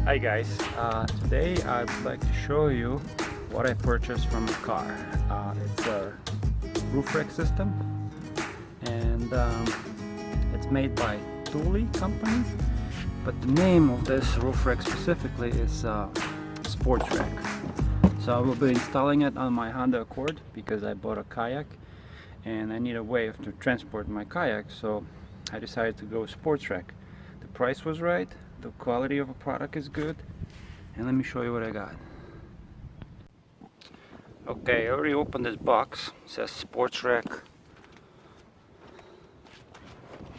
Hi guys, today I'd like to show you what I purchased from the car. It's a roof rack system, and it's made by Thule company, but the name of this roof rack specifically is Sportrack. So I will be installing it on my Honda Accord because I bought a kayak and I need a way to transport my kayak, so I decided to go Sportrack. The price was right, the quality of a product is good, and let me show you what I got. Okay, I already opened this box. It says Sportrack.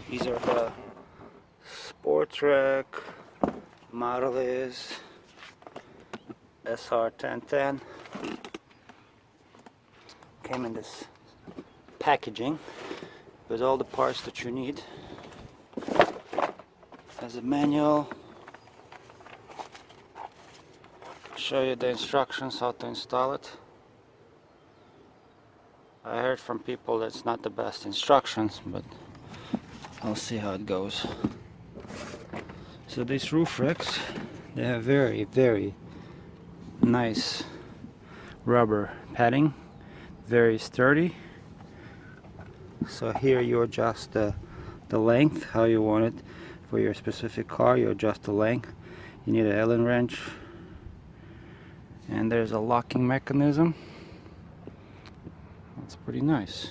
These are the Sportrack, model is SR 1010. Came in this packaging with all the parts that you need. There's a manual. Show you the instructions how to install it. I heard from people that it's not the best instructions, but I'll see how it goes. So these roof racks, they have very nice rubber padding, very sturdy. So here you adjust the length how you want it for your specific car. You adjust the length. You need an Allen wrench, and there's a locking mechanism. That's pretty nice.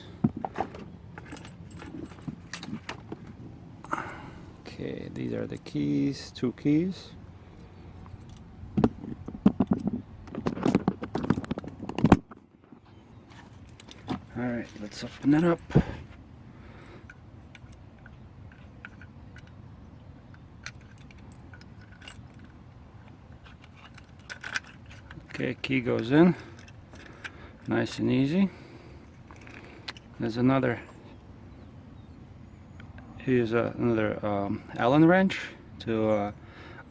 Okay, these are the keys, 2 keys. Alright, let's open it up. Okay, key goes in, nice and easy. There's another, here's another Allen wrench to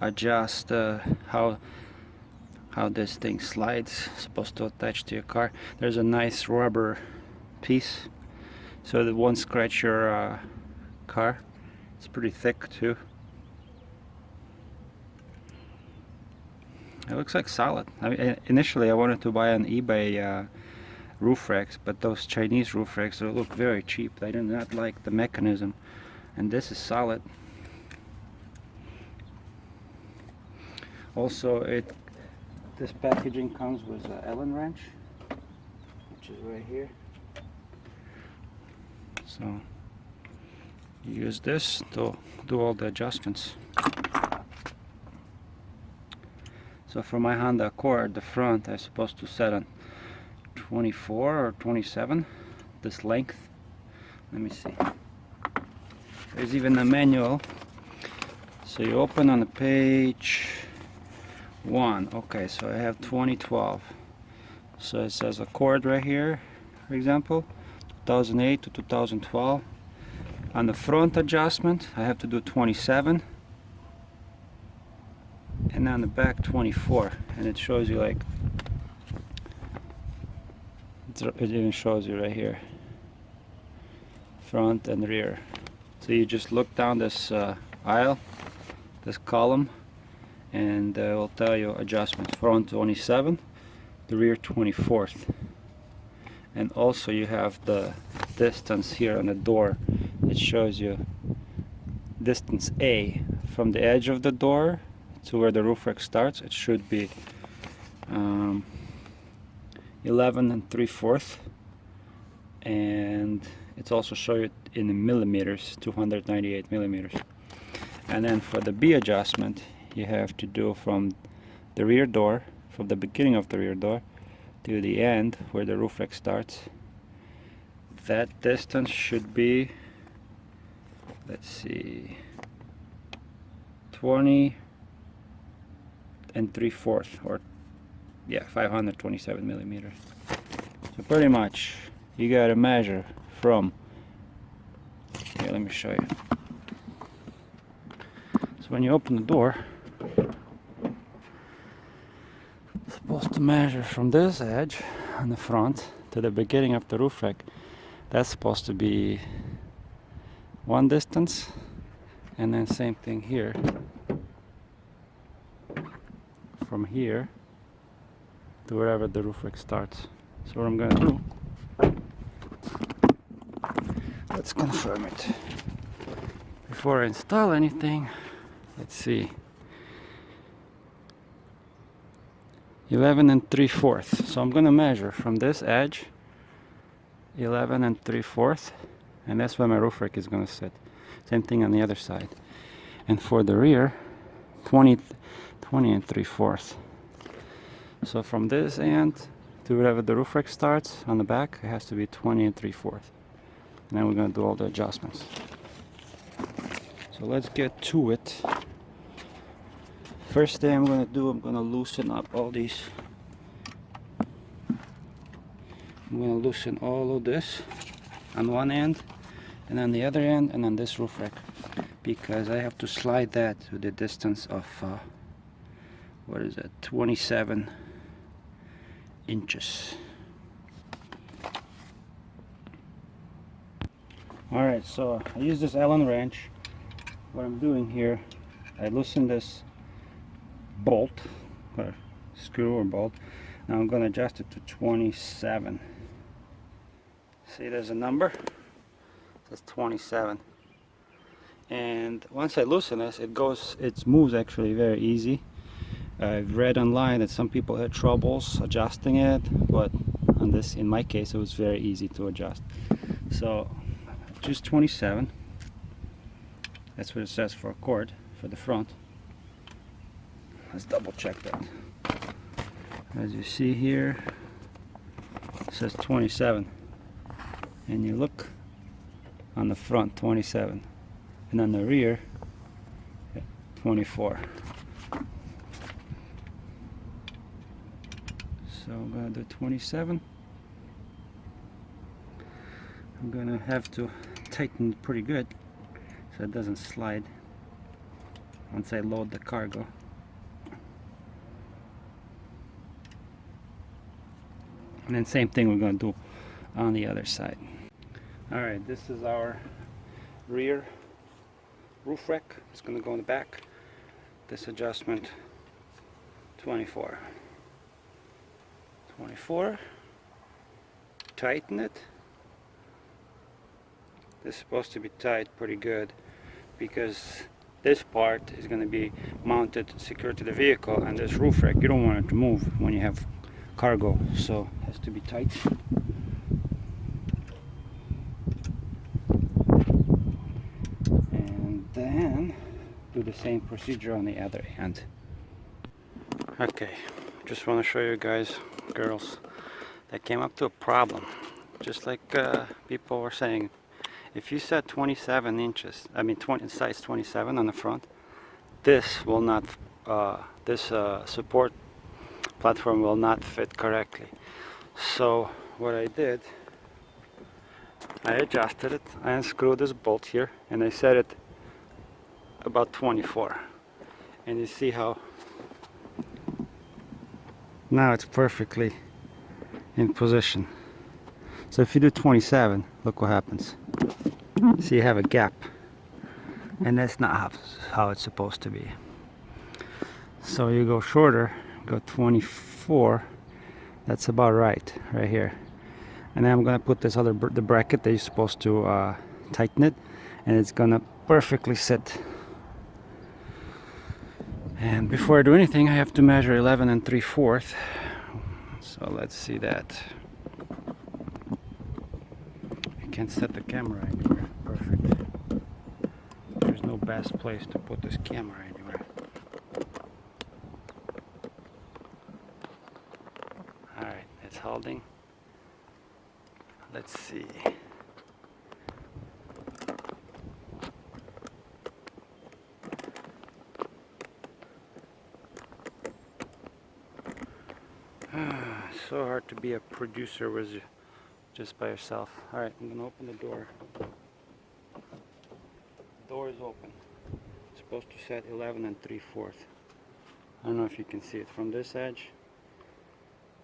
adjust how this thing slides. It's supposed to attach to your car. There's a nice rubber piece so that won't scratch your car. It's pretty thick too. It looks like solid. I mean, initially I wanted to buy on eBay roof racks, but those Chinese roof racks look very cheap. I do not like the mechanism, and this is solid. Also, this packaging comes with an Allen wrench, which is right here. So you use this to do all the adjustments. So for my Honda Accord, the front I'm supposed to set on 24 or 27, this length. Let me see. There's even a manual. So you open on the page 1. Okay, so I have 2012. So it says Accord right here, for example, 2008 to 2012. On the front adjustment, I have to do 27. And on the back 24, and it shows you like, it even shows you right here, front and rear. So you just look down this aisle, this column, and it will tell you adjustment. Front 27, the rear 24th. And also you have the distance here on the door. It shows you distance A from the edge of the door to where the roof rack starts. It should be 11 3/4, and it's also show you in the millimeters, 298 millimeters. And then for the B adjustment, you have to do from the rear door, from the beginning of the rear door to the end where the roof rack starts. That distance should be, let's see, 20 3/4, or yeah, 527 millimeters. So pretty much you gotta measure from here. Let me show you. So when you open the door, it's supposed to measure from this edge on the front to the beginning of the roof rack. That's supposed to be one distance, and then same thing here, from here to wherever the roof rack starts. So what I'm gonna do, let's confirm it before I install anything. Let's see, 11 3/4. So I'm gonna measure from this edge 11 3/4, and that's where my roof rack is gonna sit. Same thing on the other side. And for the rear, 20 3/4. So from this end to wherever the roof rack starts on the back, it has to be 20 3/4. And then we're gonna do all the adjustments. So let's get to it. First thing I'm gonna do, I'm gonna loosen up all these. I'm gonna loosen all of this on one end and on the other end and on this roof rack, because I have to slide that to the distance of what is that, 27 inches. Alright, so I use this Allen wrench. What I'm doing here, I loosen this bolt or screw or bolt. Now I'm going to adjust it to 27. See, there's a number, it says 27. And once I loosen this, it moves actually very easy. I've read online that some people had troubles adjusting it, but on this, in my case, it was very easy to adjust. So just 27. That's what it says for a cord for the front. Let's double check that. As you see here, it says 27. And you look on the front, 27. And on the rear, 24. So I'm going to do 27. I'm going to have to tighten it pretty good so it doesn't slide once I load the cargo. And then same thing we're going to do on the other side. Alright, this is our rear roof rack. It's going to go in the back. This adjustment, 24. 24. Tighten it. This is supposed to be tight pretty good, because this part is going to be mounted secure to the vehicle, and this roof rack, you don't want it to move when you have cargo, so it has to be tight. And then do the same procedure on the other end. Okay, just want to show you guys, girls, that came up to a problem, just like people were saying. If you set 27 inches, size 27 on the front, this will not, support platform will not fit correctly. So what I did, I adjusted it, I unscrewed this bolt here, and I set it about 24. And you see how now it's perfectly in position. So if you do 27, look what happens. See, you have a gap, and that's not how it's supposed to be. So you go shorter, go 24. That's about right here. And then I'm gonna put this other the bracket that you're supposed to tighten it, and it's gonna perfectly sit. And before I do anything, I have to measure 11 3/4. So let's see that. I can't set the camera anywhere. Perfect. There's no best place to put this camera anywhere. Alright, it's holding. Let's see. So hard to be a producer with just by yourself. Alright, I'm gonna open the door. The door is open. It's supposed to set 11 3/4. I don't know if you can see it from this edge.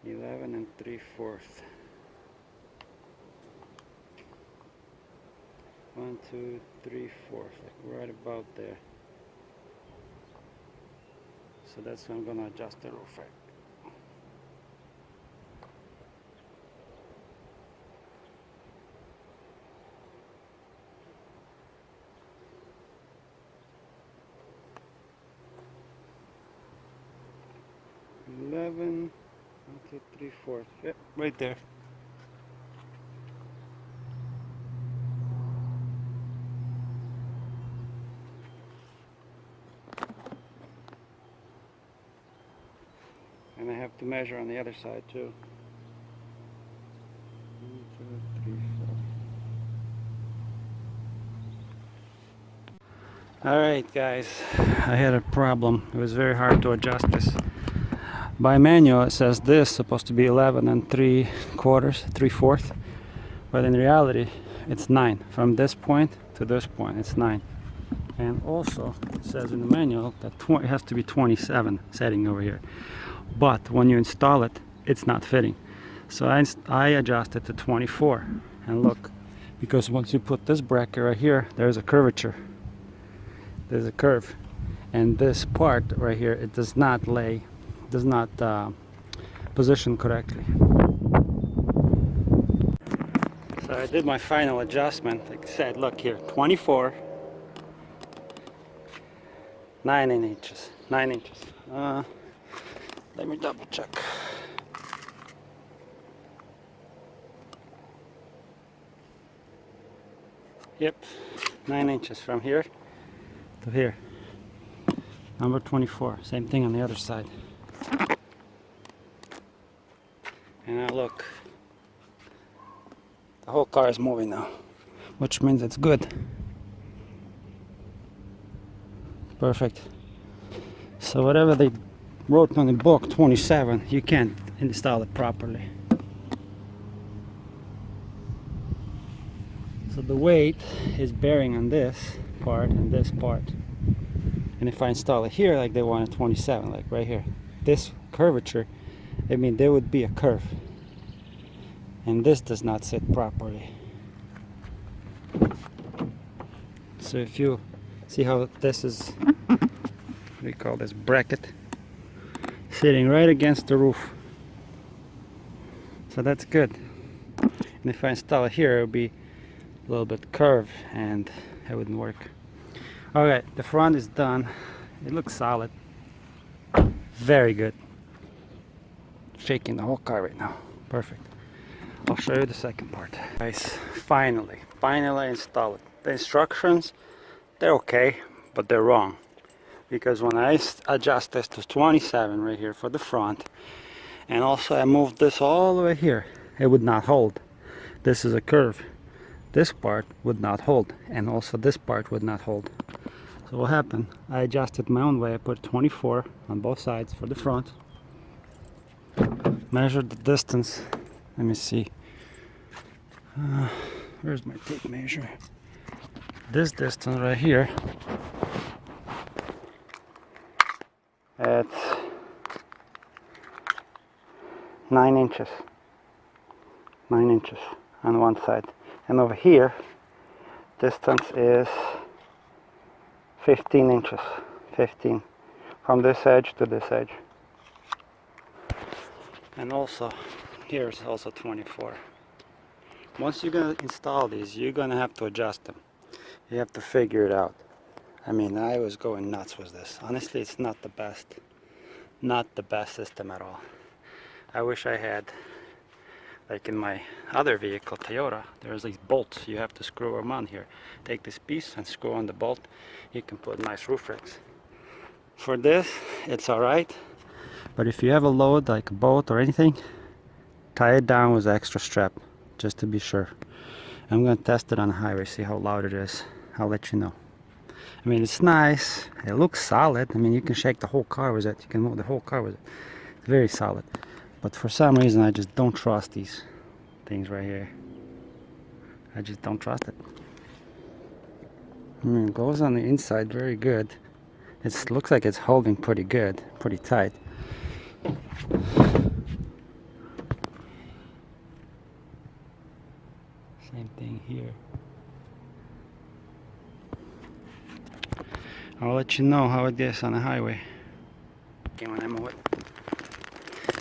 11 3/4. 1, 2, 3, 4, like right about there. So that's when I'm gonna adjust the roof rack. Eleven, 1, 2, 3, 4. Yep, right there. And I have to measure on the other side too. 1, 2, 3, 4. Alright guys, I had a problem. It was very hard to adjust this. By manual it says this is supposed to be 11 and 3/4, 3/4, but in reality it's 9. From this point to this point it's 9. And also it says in the manual that it has to be 27 setting over here. But when you install it, it's not fitting. So I adjusted to 24. And look, because once you put this bracket right here, there's a curvature. There's a curve. And this part right here, it does not position correctly. So I did my final adjustment. Like I said, look here, 24, 9 inches. Let me double check. Yep, 9 inches from here to here. Number 24. Same thing on the other side. And now look, the whole car is moving now, which means it's good. Perfect. So whatever they wrote on the book, 27, you can't install it properly. So the weight is bearing on this part and this part. And if I install it here like they want a 27, like right here, this curvature, I mean there would be a curve. And this does not sit properly. So if you see how this is, what do you call this, bracket, sitting right against the roof. So that's good. And if I install it here, it would be a little bit curved and it wouldn't work. Alright, the front is done. It looks solid. Very good. Shaking the whole car right now. Perfect. I'll show you the second part. Guys, finally install it. The instructions, they're okay, but they're wrong. Because when I adjust this to 27 right here for the front, and also I moved this all the way here, it would not hold. This is a curve. This part would not hold, and also this part would not hold. So what happened? I adjusted my own way. I put 24 on both sides for the front. Measured the distance. Let me see. Where's my tape measure? This distance right here. It's 9 inches. 9 inches on one side. And over here, distance is 15 inches. 15. From this edge to this edge. And also, here's also 24. Once you're going to install these, you're going to have to adjust them. You have to figure it out. I mean, I was going nuts with this. Honestly, it's not the best. Not the best system at all. I wish I had, like in my other vehicle, Toyota, there's these bolts. You have to screw them on here. Take this piece and screw on the bolt. You can put nice roof racks. For this, it's alright. But if you have a load, like a boat or anything, tie it down with an extra strap, just to be sure. I'm going to test it on the highway, see how loud it is. I'll let you know. I mean, it's nice. It looks solid. I mean, you can shake the whole car with it. You can move the whole car with it. It's very solid. But for some reason, I just don't trust these things right here. I just don't trust it. I mean, it goes on the inside very good. It looks like it's holding pretty good, pretty tight. Same thing here. I'll let you know how it is on the highway. Okay, when I move it.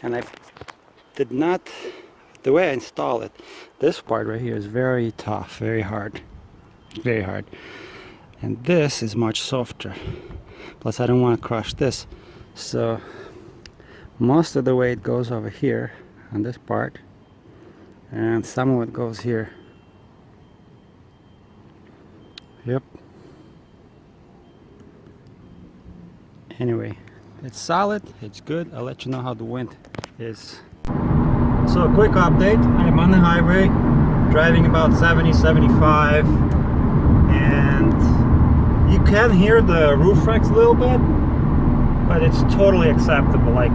And I did not, the way I install it, this part right here is very tough, very hard. Very hard. And this is much softer. Plus I don't want to crush this. So most of the weight goes over here on this part. And some of it goes here. Yep. Anyway, it's solid, it's good. I'll let you know how the wind is. So a quick update. I'm on the highway, driving about 70, 75, and you can hear the roof racks a little bit, but it's totally acceptable. Like,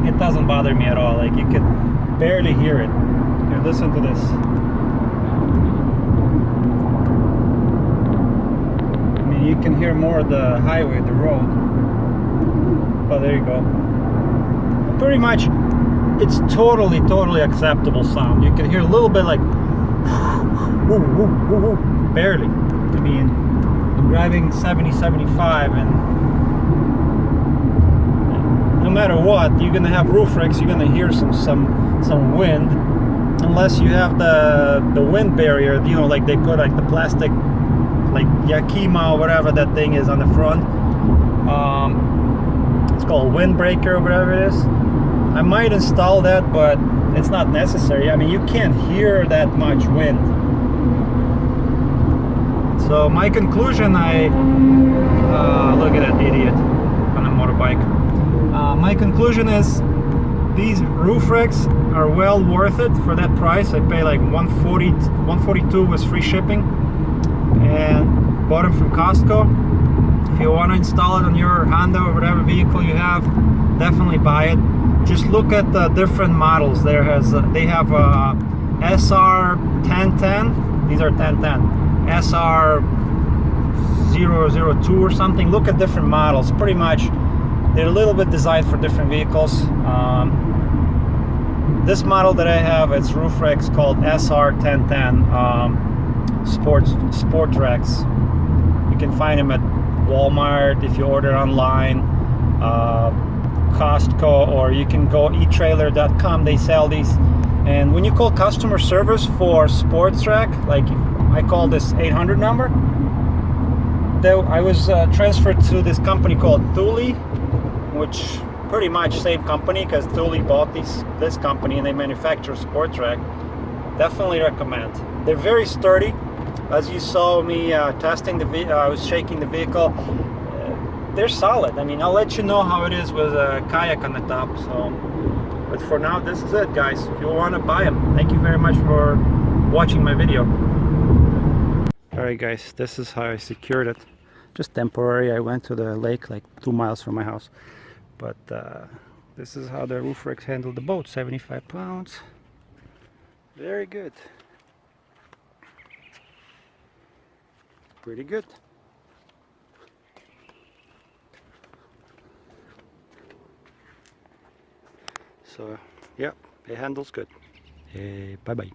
it doesn't bother me at all. Like, you can barely hear it. Here, listen to this. I mean, you can hear more of the highway, the road. But there you go. Pretty much, it's totally acceptable sound. You can hear a little bit like woo, woo, woo, woo, barely. I mean, I'm driving 70, 75, and no matter what, you're gonna have roof racks. You're gonna hear some wind, unless you have the wind barrier. You know, like they put like the plastic, like Yakima or whatever that thing is on the front. It's called windbreaker or whatever it is. I might install that, but it's not necessary. I mean, you can't hear that much wind. So my conclusion, look at that idiot on a motorbike. My conclusion is these roof racks are well worth it for that price. I pay like $142 with free shipping, and bought them from Costco. If you want to install it on your Honda or whatever vehicle you have, definitely buy it. Just look at the different models. They have SR 1010. These are 1010. SR 002 or something. Look at different models. Pretty much, they're a little bit designed for different vehicles. This model that I have, its roof rack's called SR 1010 Sportrack. You can find them at Walmart if you order online, Costco, or you can go eTrailer.com. They sell these. And when you call customer service for Sportrack, like I call this 800 number, I was transferred to this company called Thule, which pretty much same company, because Thule bought this company and they manufacture Sportrack. Definitely recommend. They're very sturdy. As you saw me testing the vehicle, I was shaking the vehicle. They're solid. I mean, I'll let you know how it is with a kayak on the top. So, but for now, this is it, guys. If you want to buy them, thank you very much for watching my video. Alright, guys, this is how I secured it. Just temporary. I went to the lake like 2 miles from my house. But this is how the roof racks handle the boat. 75 pounds. Very good. Pretty good. So yeah, it handles good. Bye bye.